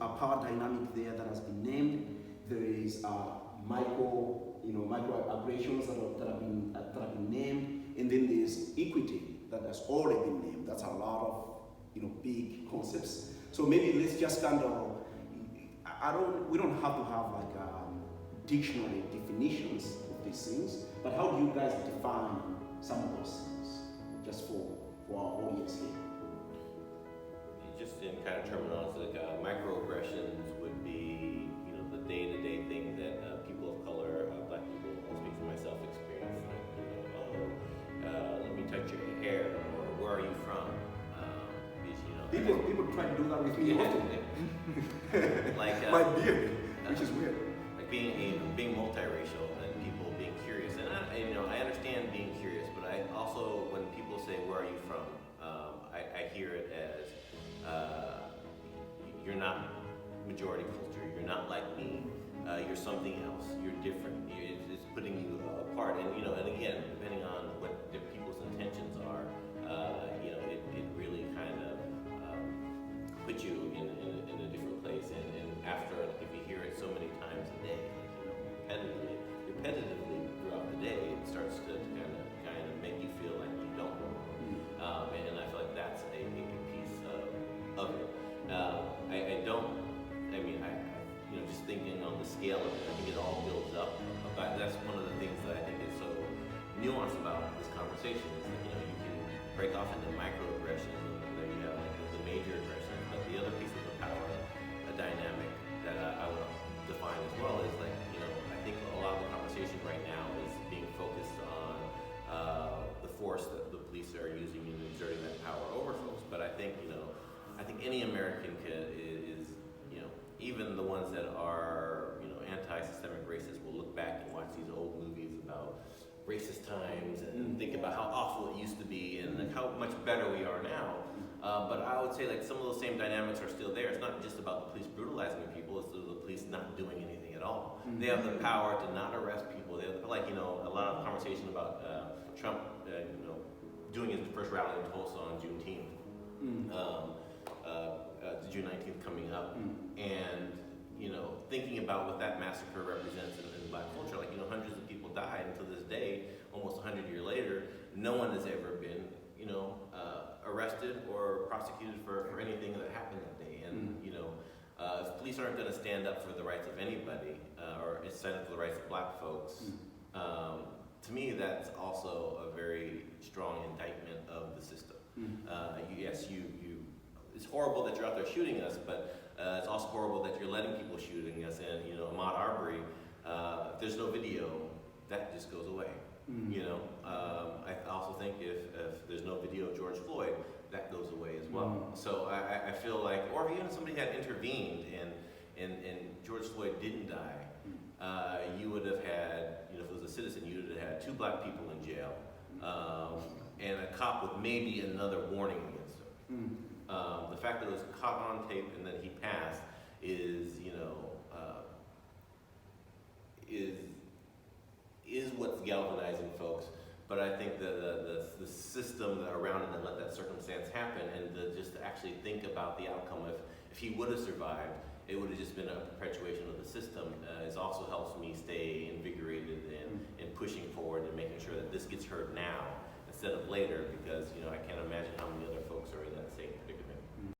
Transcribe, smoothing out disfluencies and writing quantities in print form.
a power dynamic there that has been named. There is microaggressions that have been named, and then there's equity that has already been named. That's a lot of big concepts. So maybe let's just kind of we don't have to have like dictionary definitions of these things, but how do you guys define some of those things, just for our audience here? Just in kind of terminology, like microaggressions would be, the day-to-day thing that people of color, Black people, I'll speak for myself, experience. Like, let me touch your hair, or where are you from? People try to do that with me often. Like my beard, which is weird. Like being multiracial and people being curious, and I understand being curious, but I also, when people say where are you from, I hear it as you're not majority culture, you're not like me, you're something else, you're different. It's putting you apart, and and again, depending on what the people's intentions are, it really kind of put you in a different place. And after, like, if you hear it so many times a day, repetitively throughout the day, it starts to kind of make you feel like you don't belong. And I feel like that's a piece of it. Just thinking on the scale of it, I think it all builds up. But that's one of the things that I think is so nuanced about this conversation is that you can break off into microaggressions, and then you have like the major aggressions. But the other piece of the power dynamic that I would define as well is like I think a lot of the conversation right now is being focused on the force that the police are using in exerting that power over folks. But I think any American is even the ones that are anti-systemic racists will look back and watch these old movies about racist times and think about how awful it used to be and like how much better we are now. But I would say like some of those same dynamics are still there. It's not just about the police brutalizing people, it's the police not doing anything at all. They have the power to not arrest people. They have, a lot of conversation about Trump doing his first rally in Tulsa on Juneteenth. June 19th coming up, and thinking about what that massacre represents in Black culture. Hundreds of people died, and to this day, almost 100 years later, no one has ever been arrested or prosecuted for anything that happened that day. And if police aren't going to stand up for the rights of anybody or stand up for the rights of Black folks, to me that's also a very strong indictment of the system. It's horrible that you're out there shooting us, but it's also horrible that you're letting people shooting us. And Ahmaud Arbery, if there's no video, that just goes away. I also think if there's no video of George Floyd, that goes away as well. So I feel like, or even if somebody had intervened and George Floyd didn't die, you would have had, if it was a citizen, you would have had 2 Black people in jail, and a cop with maybe another warning against him. The fact that it was caught on tape and then he passed is what's galvanizing folks. But I think the system around it that let that circumstance happen, and just to actually think about the outcome if he would have survived, it would have just been a perpetuation of the system. It also helps me stay invigorated and pushing forward and making sure that this gets heard now instead of later, because I can't imagine how many other folks are in that same predicament.